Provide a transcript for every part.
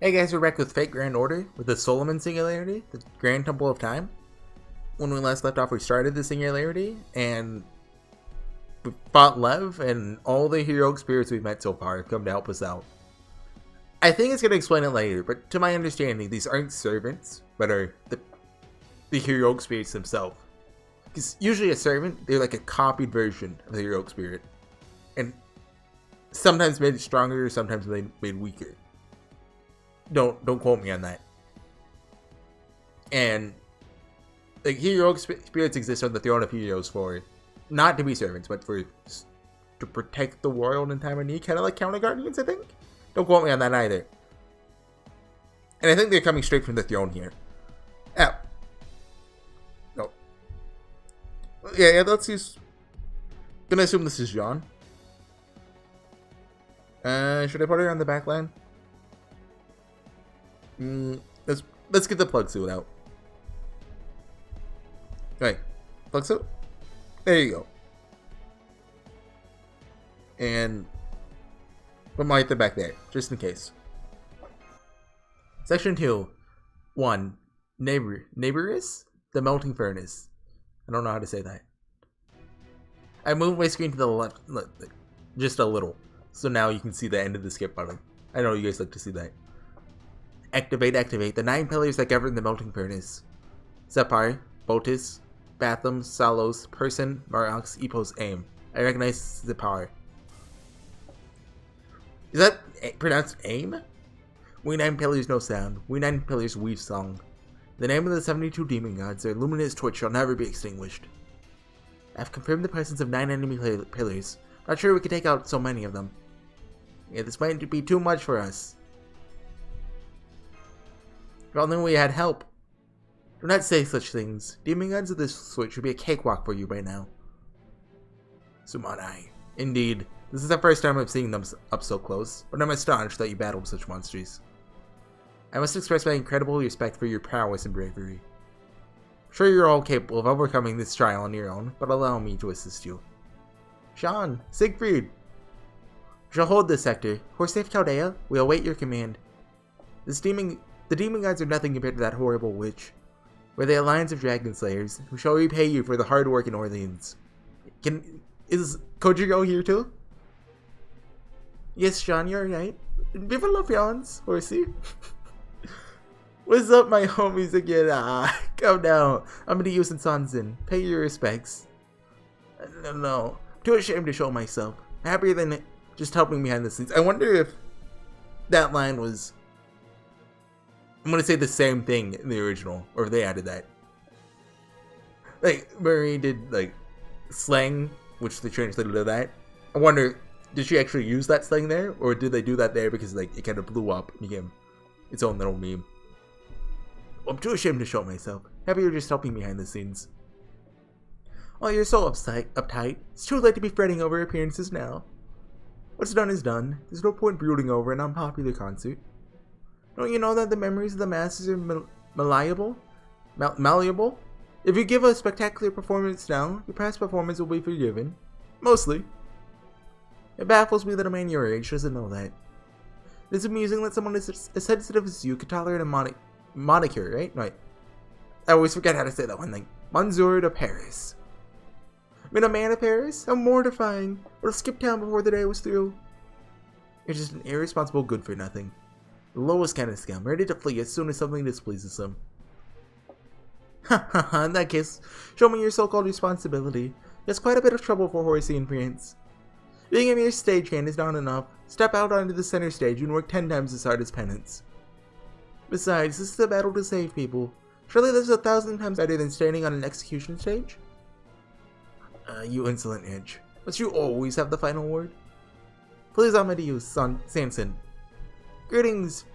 Hey guys, we're back with Fate Grand Order with the Solomon Singularity, the Grand Temple of Time. When we last left off, we started the Singularity, and we fought Lev, and all the heroic spirits we've met so far have come to help us out. I think it's going to explain it later, but to my understanding, these aren't servants, but are the heroic spirits themselves. Because usually a servant, they're like a copied version of the heroic spirit. And sometimes made stronger, sometimes made weaker. Don't quote me on that. And like heroic spirits exist on the throne of heroes for not to be servants, but for to protect the world in time of need, kind of like counter guardians, I think. Don't quote me on that either. And I think they're coming straight from the throne here. Oh. No. Yeah, let's use. Gonna assume this is John. Should I put her on the back line? Let's get the plug suit out. Right, plug suit. There you go. And put my item back there, just in case. Section 2, 1. Neighborous? The melting furnace. I don't know how to say that. I moved my screen to the left, just a little, so now you can see the end of the skip button. I know you guys like to see that. Activate the 9 pillars that govern the melting furnace. Zepar, Botis, Batham, Salos, Person, Marox, Epos, Aim. I recognize Zepar. Is that pronounced Aim? We 9 pillars no sound. We 9 pillars weave song. The name of the 72 demon gods, their luminous torch shall never be extinguished. I've confirmed the presence of 9 enemy pillars. Not sure we could take out so many of them. Yeah, this might be too much for us. If only we had help. Do not say such things. Demon gods of this sort should be a cakewalk for you right now. Sumanai. Indeed. This is the first time I've seen them up so close, but I'm astonished that you battled such monsters. I must express my incredible respect for your prowess and bravery. I'm sure you're all capable of overcoming this trial on your own, but allow me to assist you. Sean, Siegfried. We shall hold this sector. Horsafe Chaldea, we await your command. The demon gods are nothing compared to that horrible witch. We're the alliance of dragon slayers, who shall repay you for the hard work in Orleans. Is Kojiro here too? Yes, Sean, you're right. Viva la France, Horsey. What's up, my homies again? Come down. I'm gonna use Sanzin. Pay your respects. No. Too ashamed to show myself. Happier than just helping behind the scenes. I wonder if that line was... I'm gonna say the same thing in the original, or if they added that. Like, Marie did, like, slang, which they translated to that. I wonder, did she actually use that slang there? Or did they do that there because, like, it kind of blew up and became its own little meme? I'm too ashamed to show myself. Happier just helping behind the scenes. Oh, you're so uptight. It's too late to be fretting over appearances now. What's done is done. There's no point brooding over an unpopular concert. Don't you know that the memories of the masses are malleable? If you give a spectacular performance now, your past performance will be forgiven. Mostly. It baffles me that a man your age doesn't know that. It's amusing that someone as sensitive as you could tolerate a moniker, right? Right. I always forget how to say that one thing. Monsieur de Paris. I mean, a man of Paris? How mortifying. Would have skipped town before the day was through. You're just an irresponsible good-for-nothing. The lowest kind of scum, ready to flee as soon as something displeases them. In that case, show me your so-called responsibility. There's quite a bit of trouble for Horsey and France. Being a mere stagehand is not enough. Step out onto the center stage and work 10 times as hard as penance. Besides, this is a battle to save people. Surely this is 1,000 times better than standing on an execution stage? You insolent edge. Must you always have the final word? Please allow me to use Samson. Greetings,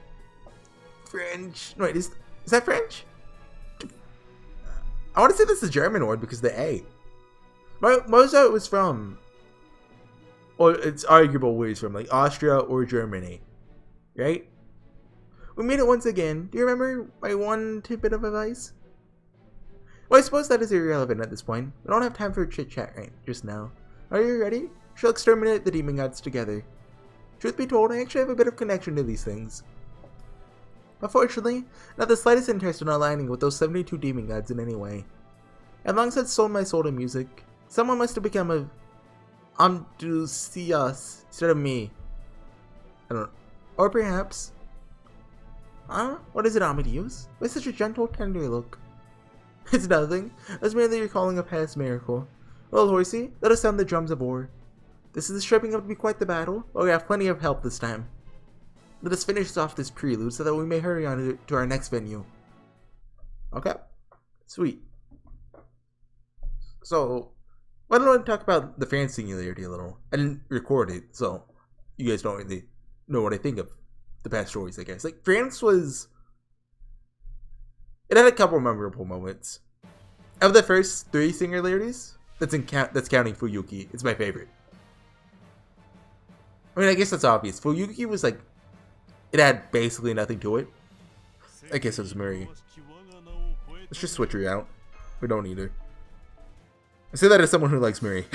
French. Wait, is that French? I want to say this is a German word because the A. Most of it was from, or it's arguable where it's from, like Austria or Germany, right? We made it once again. Do you remember my one tidbit of advice? Well, I suppose that is irrelevant at this point. We don't have time for chit-chat right just now. Are you ready? She'll exterminate the demon gods together. Truth be told, I actually have a bit of connection to these things. but fortunately, not the slightest interest in aligning with those 72 demon gods in any way. And alongside sold my soul to music, someone must have become a enthusiast instead of me. I don't know. Or perhaps... What is it on me to use? With such a gentle, tender look. It's nothing. I was merely recalling a past miracle. Well, Horsey, let us sound the drums of war. This is shaping up to be quite the battle, but we have plenty of help this time. Let us finish off this prelude so that we may hurry on to our next venue. Okay. Sweet. So, why don't I talk about the fan singularity a little? I didn't record it, so you guys don't really know what I think of the past stories, I guess. Like, France was... It had a couple memorable moments. Of the first 3 singularities, that's counting Fuyuki, it's my favorite. I mean, I guess that's obvious. Fuyuki was like... It had basically nothing to it. I guess it was Murray. Let's just switch her out. We don't need her. I say that as someone who likes Murray.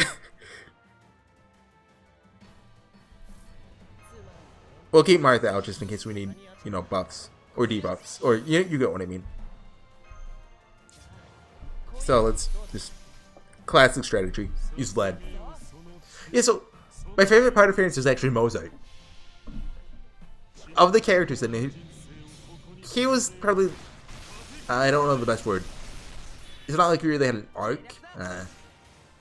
We'll keep Martha out just in case we need, you know, buffs. Or debuffs. Or, you get what I mean. So, let's just... Classic strategy. Use lead. Yeah, so... My favorite part of France is actually Mozart. Of the characters in it, he was probably... I don't know the best word. It's not like he really had an arc.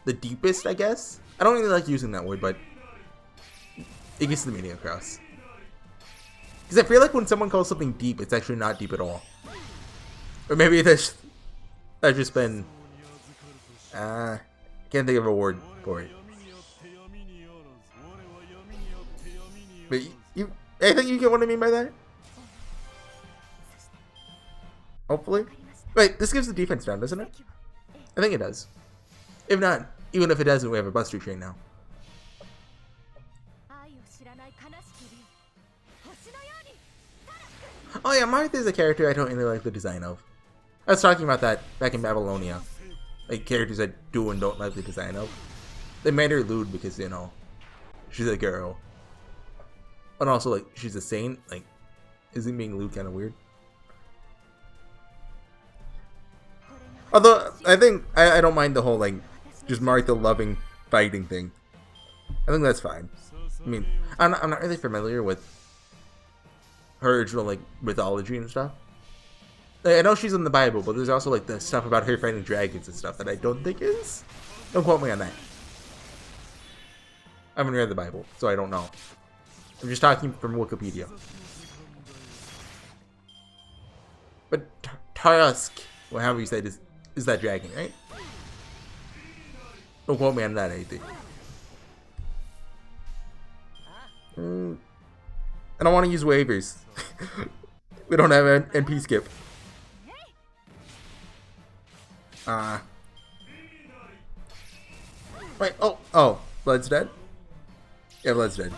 The deepest, I guess? I don't really like using that word, but... It gets the meaning across. Because I feel like when someone calls something deep, it's actually not deep at all. Or maybe that's just been... can't think of a word for it. But I think you get what I mean by that? Hopefully. Wait, this gives the defense down, doesn't it? I think it does. If not, even if it doesn't, we have a Buster Train now. Oh yeah, Martha's a character I don't really like the design of. I was talking about that back in Babylonia. Like, characters I do and don't like the design of. They made her lewd because, you know, she's a girl. And also, like, she's a saint. Like, isn't being lewd kind of weird? Although, I think, I don't mind the whole, like, just Martha loving fighting thing. I think that's fine. I mean, I'm not really familiar with her original, like, mythology and stuff. Like, I know she's in the Bible, but there's also, like, the stuff about her fighting dragons and stuff that I don't think is. Don't quote me on that. I haven't read the Bible, so I don't know. I'm just talking from Wikipedia. But Tusk, well, however you say it, is that dragon, right? Don't quote me on that, anything. I don't want to use waivers. We don't have an NP skip. Wait, oh, Blood's dead? Yeah, Blood's dead.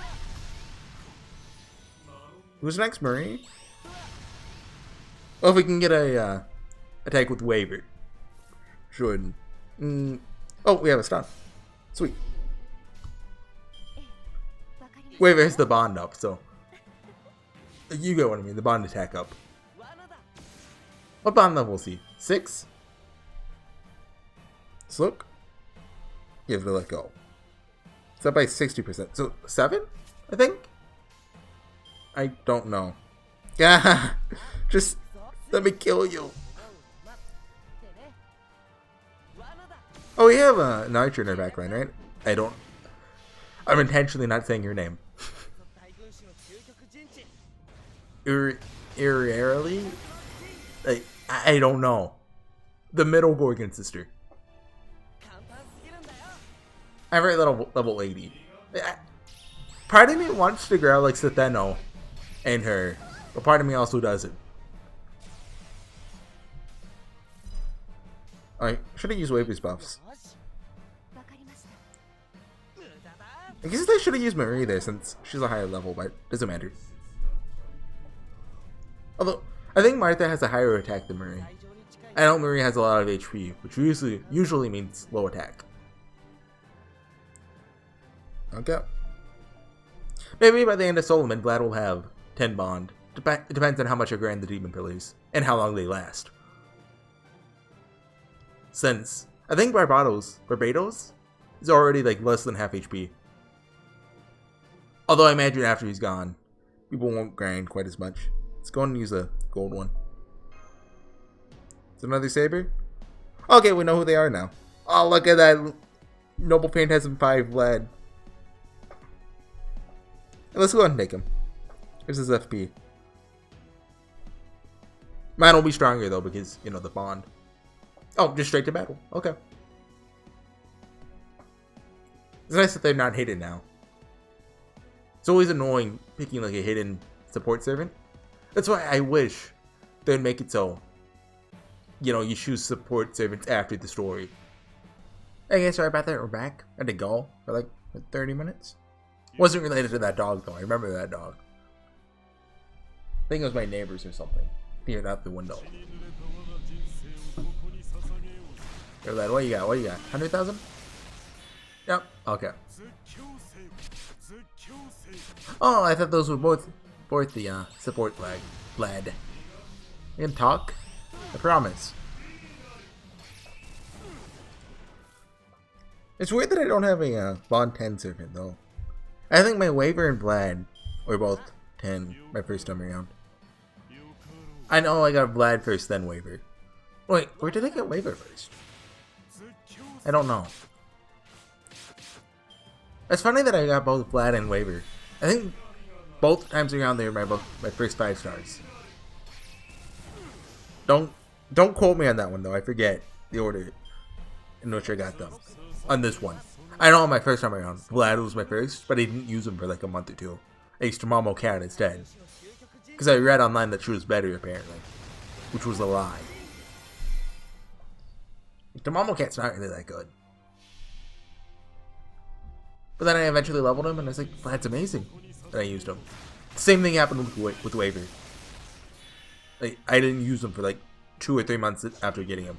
Who's next, Marie? Well, if we can get a attack with waiver. Should. Oh, we have a stun. Sweet. Waiver has the bond up, so. You get what I mean, the bond attack up. What bond level is he? 6? Let's look. You have to let go. It's up by 60%. So, 7? I think? I don't know. Yeah, just let me kill you. Oh, we have an archer in our backline, right? I'm intentionally not saying your name. Irrarely? Like, I don't know. The middle Gorgon sister. I'm right level 80. Part of me wants to grow like Setheno and her, but part of me also doesn't. Alright, should have used Waver's buffs. I guess I should have used Marie there since she's a higher level, but doesn't matter. Although, I think Martha has a higher attack than Marie. I know Marie has a lot of HP, which usually means low attack. Okay. Maybe by the end of Solomon, Vlad will have 10 bond. It depends on how much I grind the demon pillars and how long they last. Since I think Barbados is already like less than half HP. Although I imagine after he's gone, people won't grind quite as much. Let's go and use a gold one. It's another saber. Okay, we know who they are now. Oh, look at that Noble Phantasm 5 Vlad. Let's go ahead and take him. Here's his FP. Mine will be stronger though because, you know, the bond. Oh, just straight to battle. Okay. It's nice that they're not hidden now. It's always annoying picking like a hidden support servant. That's why I wish they'd make it so, you know, you choose support servants after the story. Hey guys, sorry about that. We're back. I had to go for like 30 minutes. Wasn't related to that dog though. I remember that dog. I think it was my neighbors or something. Peered out the window. Hey, lad, what you got? What you got? 100,000? Yep. Okay. Oh, I thought those were both the support flag. Vlad. You can talk? I promise. It's weird that I don't have a Bond 10 servant though. I think my Waver and Vlad were both 10 my first time around. I know I got Vlad first, then Waver. Wait, where did I get Waver first? I don't know. It's funny that I got both Vlad and Waver. I think both times around they were my first 5 stars. Don't quote me on that one though. I forget the order in which I got them on this one. I know on my first time around, Vlad was my first, but I didn't use him for like a month or two. I used Tamamo Cat instead. Because I read online that she was better apparently. Which was a lie. Tamamo Cat's not really that good. But then I eventually leveled him and I was like, Vlad's amazing. And I used him. Same thing happened with Waver. Like, I didn't use him for like 2 or 3 months after getting him.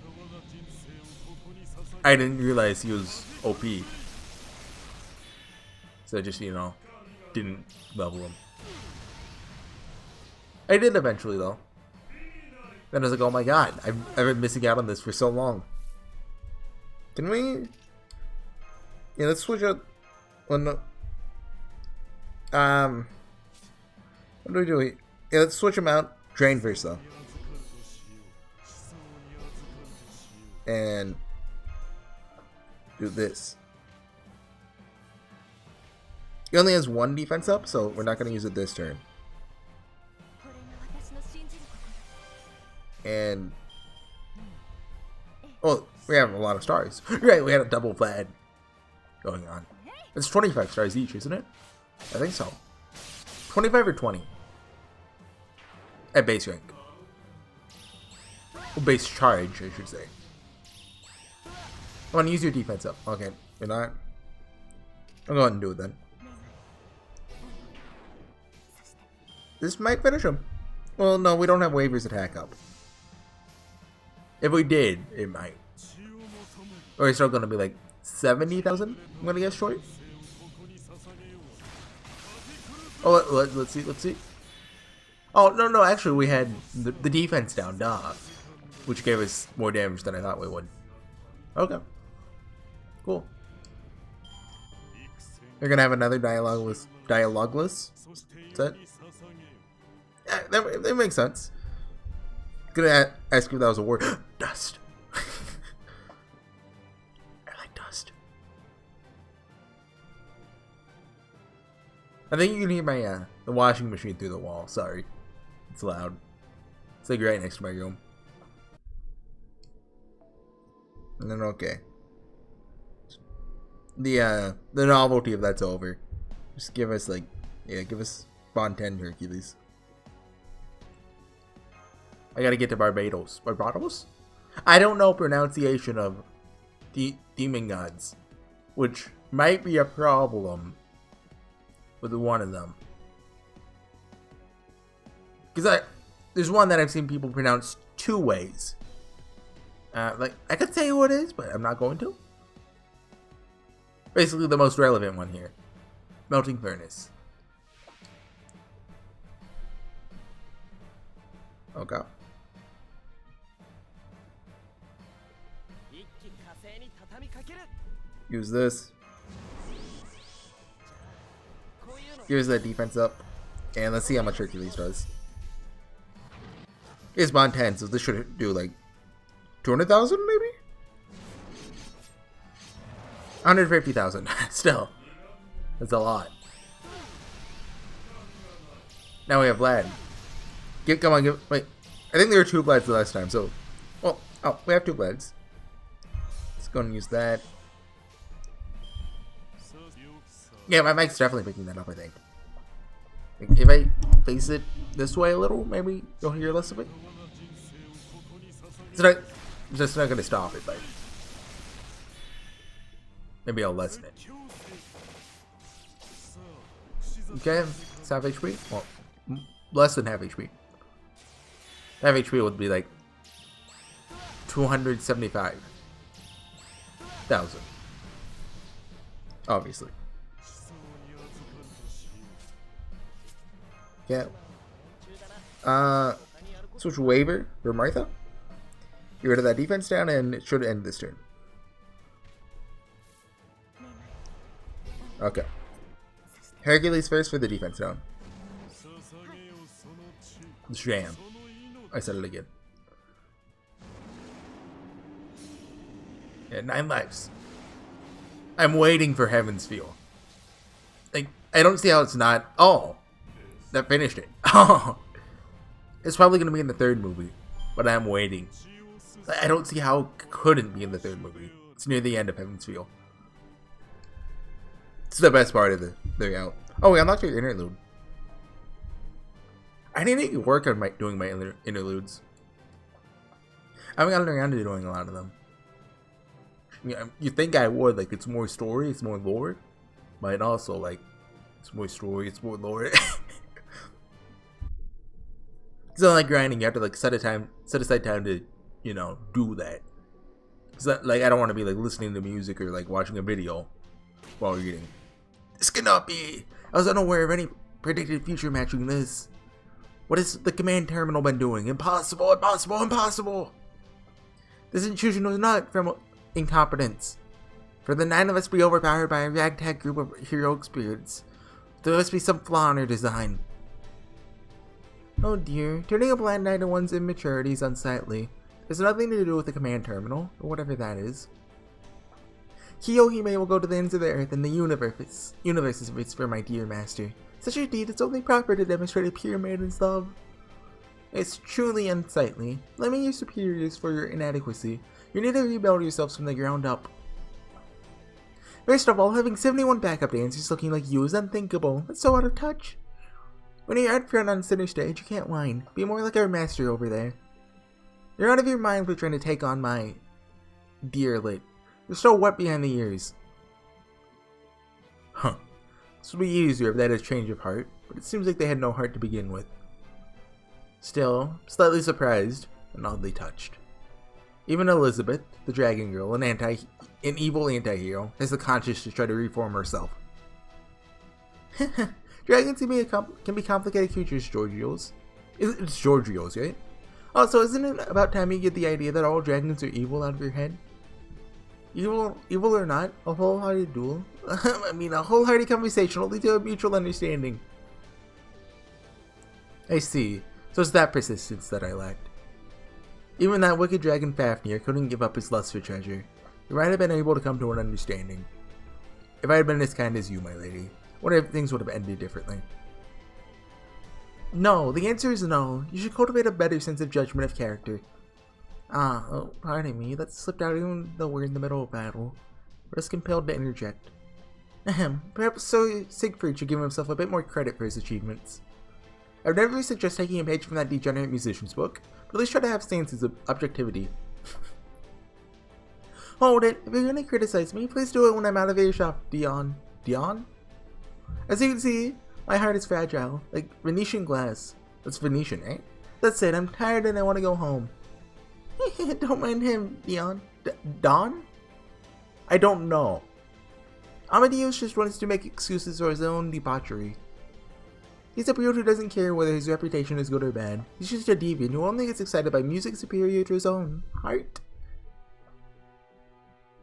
I didn't realize he was OP. So I just, you know, didn't level him. I did eventually though. Then I was like, oh my god, I've been missing out on this for so long. Can we... Yeah, let's switch out... Well, no... What do we do? Yeah, let's switch them out. Drain first though. And... do this. He only has 1 defense up, so we're not going to use it this turn. And... well, we have a lot of stars. Right, we had a double Vlad going on. It's 25 stars each, isn't it? I think so. 25 or 20? At base rank. Well, base charge, I should say. I want to use your defense up. Okay, you're not. I'll go ahead and do it then. This might finish him. Well, no, we don't have Waver's attack up. If we did, it might. Or it's still going to be like 70,000, I'm going to guess short. Oh, let's see. Oh, no, actually we had the defense down, duh. Which gave us more damage than I thought we would. Okay. Cool. You're going to have another dialogueless set? Yeah, that makes sense. Gonna ask if that was a word. Dust. I like dust. I think you can hear my the washing machine through the wall. Sorry, it's loud. It's like right next to my room. And then okay. The novelty of that's over. Just give us like, yeah, give us Bond 10 Hercules. I gotta get to Barbados. Barbados? I don't know pronunciation of demon gods, which might be a problem with one of them. Because there's one that I've seen people pronounce 2 ways. Like, I could tell you what it is, but I'm not going to. Basically the most relevant one here. Melting Furnace. Okay. Use this. Here's that defense up. And let's see how much Hercules does. It's bond 10, so this should do like 200,000 maybe? 150,000. Still. That's a lot. Now we have Vlad. Come on, wait. I think there were 2 Vlads last time, so. Well, oh, we have 2 Vlads. Let's go and use that. Yeah, my mic's definitely picking that up, I think. If I face it this way a little, maybe you'll hear less of it. It's just not going to stop it, but maybe I'll lessen it. Okay, it's half HP. Well, less than half HP. Half HP would be like 275,000. Obviously. Yeah. Switch waiver for Martha. Get rid of that defense down, and it should end this turn. Okay. Hercules first for the defense down. Jam. I said it again. Yeah, 9 lives. I'm waiting for Heaven's Feel. Like, I don't see how it's not. Oh, that finished it. Oh, it's probably gonna be in the 3rd movie, but I'm waiting. I don't see how it couldn't be in the 3rd movie. It's near the end of Heaven's Feel. It's the best part of the route. Oh, we unlocked your interlude. I need to work on doing my interludes. I haven't gotten around to doing a lot of them. You think I would, like, it's more story, it's more lore, but also, like, it's more story, it's more lore. It's not like grinding. You have to, like, set aside time to, you know, do that. It's not, like, I don't want to be, like, listening to music or, like, watching a video while reading. This cannot be. I was unaware of any predicted future matching this. What has the command terminal been doing? Impossible, impossible, impossible! This intrusion was not from incompetence. For the 9 of us be overpowered by a ragtag group of heroic spirits, there must be some flaw in our design. Oh dear, turning a blind eye to one's immaturity is unsightly. There's nothing to do with the command terminal, or whatever that is. Kiyohime will go to the ends of the earth and the universe is for my dear master. Such a deed is only proper to demonstrate a pure maiden's love. It's truly unsightly. Blaming your superiors for your inadequacy, you need to rebuild yourselves from the ground up. First of all, having 71 backup dancers looking like you is unthinkable. That's so out of touch. When you're out front on center stage, you can't whine. Be more like our master over there. You're out of your mind for trying to take on my dear lit. You're so wet behind the ears. Huh. This would be easier if they had a change of heart, but it seems like they had no heart to begin with. Still, slightly surprised and oddly touched. Even Elizabeth, the dragon girl, an evil anti-hero, has the conscience to try to reform herself. Dragons can be complicated creatures, Georgios. It's Georgios, right? Also, isn't it about time you get the idea that all dragons are evil out of your head? Evil or not, a wholehearted duel. I mean, a wholehearted conversation will lead to a mutual understanding. I see. So it's that persistence that I lacked. Even that wicked dragon Fafnir couldn't give up his lust for treasure. You might have been able to come to an understanding. If I had been as kind as you, my lady, what if things would have ended differently? No, the answer is no. You should cultivate a better sense of judgment of character. Oh, pardon me, that slipped out even though we're in the middle of battle. We're just compelled to interject. Ahem, perhaps Sir Siegfried should give himself a bit more credit for his achievements. I would never suggest taking a page from that degenerate musician's book, but at least try to have stances of objectivity. Hold it, if you're going to criticize me, please do it when I'm out of earshot, Dion. Dion? As you can see, my heart is fragile, like Venetian glass. That's Venetian, right? That's it, I'm tired and I want to go home. Don't mind him, Dion. Don? I don't know. Amadeus just wants to make excuses for his own debauchery. He's a brute who doesn't care whether his reputation is good or bad. He's just a deviant who only gets excited by music superior to his own heart.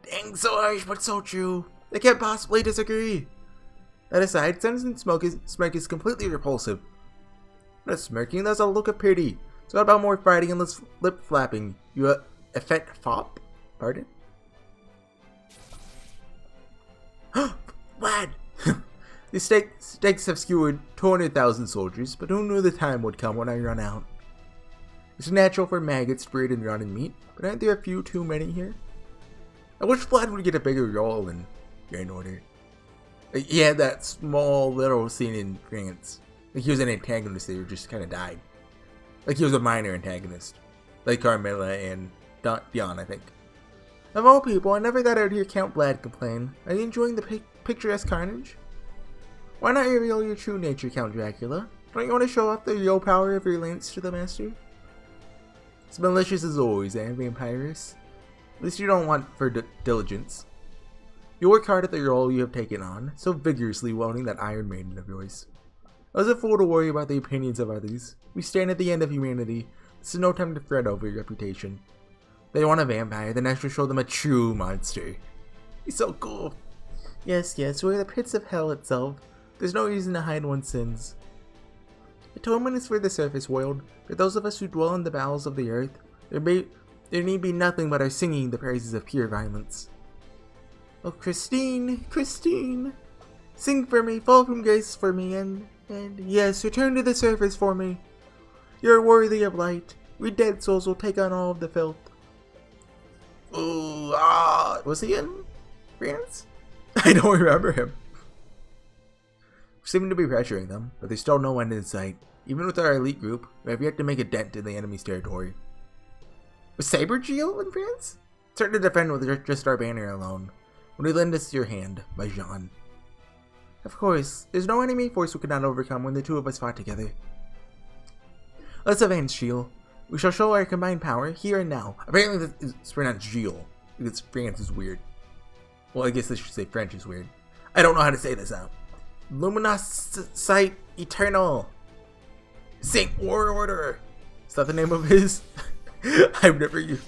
Dang, so harsh, but so true. They can't possibly disagree. That aside, Sun's smirk is completely repulsive. Not smirking, that's a look of pity. It's not about more fighting and less lip flapping. You effect fop? Pardon? Lad! The stakes have skewered 200,000 soldiers, but who knew the time would come when I run out? It's natural for maggots to breed in rotten meat, but aren't there a few too many here? I wish Vlad would get a bigger role in Grand Order. He had that small little scene in France. Like he was an antagonist there who just kind of died. Like he was a minor antagonist. Like Carmilla and Dion, I think. Of all people, I never thought I'd hear Count Vlad complain. Are you enjoying the picturesque carnage? Why not reveal your true nature, Count Dracula? Don't you want to show off the real power of your lance to the master? It's malicious as always, Vampirus. At least you don't want for diligence. You work hard at the role you have taken on, so vigorously wielding that Iron Maiden of yours. I was a fool to worry about the opinions of others. We stand at the end of humanity. This is no time to fret over your reputation. They want a vampire, then I shall show them a true monster. He's so cool. Yes, we're the pits of hell itself. There's no reason to hide one's sins. Atonement is for the surface world. For those of us who dwell in the bowels of the earth, there need be nothing but our singing the praises of pure violence. Oh, Christine, sing for me, fall from grace for me, and yes, return to the surface for me. You're worthy of light. We dead souls will take on all of the filth. Ooh, was he in France? I don't remember him. We seem to be pressuring them, but there's still no end in sight. Even with our elite group, we have yet to make a dent in the enemy's territory. Was Sabergeo in France? Certain to defend with just our banner alone. When we lend us your hand, by Jean. Of course, there's no enemy force we could not overcome when the two of us fought together. Let's advance, Gilles. We shall show our combined power here and now. Apparently it's pronounced Gilles, because France is weird. Well, I guess I should say French is weird. I don't know how to say this out. Luminous Sight Eternal. Saint Order. Is that the name of his? I've never used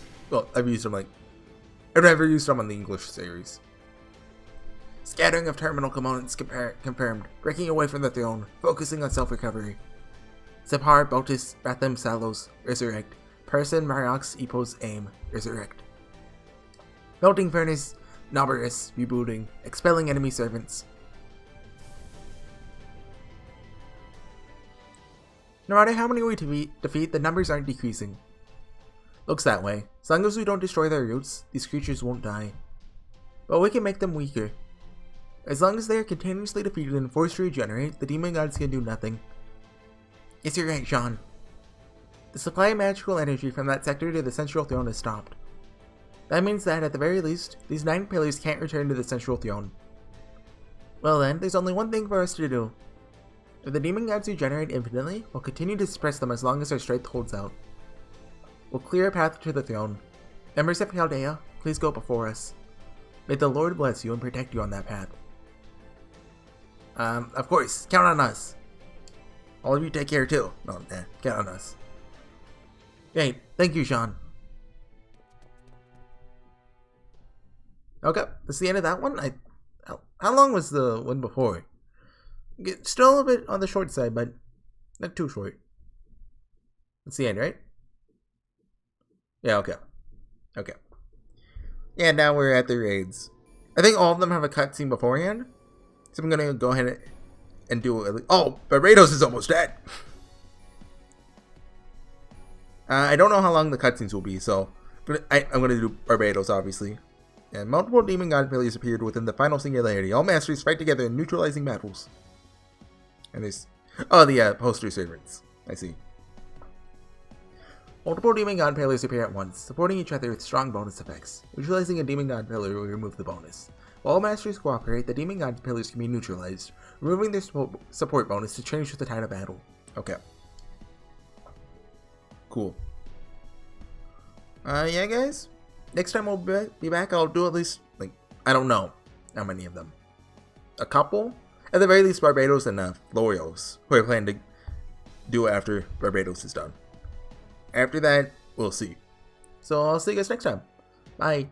him on the English series. Scattering of terminal components confirmed. Breaking away from the throne. Focusing on self-recovery. Separ, Botus, Batham, Salos, Resurrect. Person, Mariox, Epos, Aim, Resurrect. Melting Furnace, Noberus, Rebooting. Expelling enemy servants. No matter how many we defeat, the numbers aren't decreasing. Looks that way. As long as we don't destroy their roots, these creatures won't die. But we can make them weaker. As long as they are continuously defeated and forced to regenerate, the demon gods can do nothing. Yes, you're right, Jean. The supply of magical energy from that sector to the central throne is stopped. That means that, at the very least, these 9 pillars can't return to the central throne. Well then, there's only one thing for us to do. If the demon gods regenerate infinitely, we'll continue to suppress them as long as our strength holds out. We'll clear a path to the throne. Members of Chaldea, please go before us. May the Lord bless you and protect you on that path. Of course, count on us. All of you take care too. No, count on us. Great, thank you, Jean. Okay, that's the end of that one. How long was the one before? Still a bit on the short side, but not too short. That's the end, right? Yeah, okay. Yeah, now we're at the raids. I think all of them have a cutscene beforehand. So I'm gonna go ahead and do it. Oh, Barbados is almost dead. I don't know how long the cutscenes will be, so I'm gonna do Barbados, obviously. And multiple demon god pillars appeared within the final singularity. All masters fight together in neutralizing battles. And there's the poster servants. I see. Multiple demon god pillars appear at once, supporting each other with strong bonus effects. Neutralizing a demon god pillar will remove the bonus. While all masters cooperate, the demon god pillars can be neutralized, removing their support bonus to change with the tide of battle. Okay. Cool. Yeah, guys. Next time we'll be back, I'll do at least, I don't know how many of them. A couple? At the very least, Barbados and L'Oreal's, who I plan to do after Barbados is done. After that, we'll see. So I'll see you guys next time. Bye.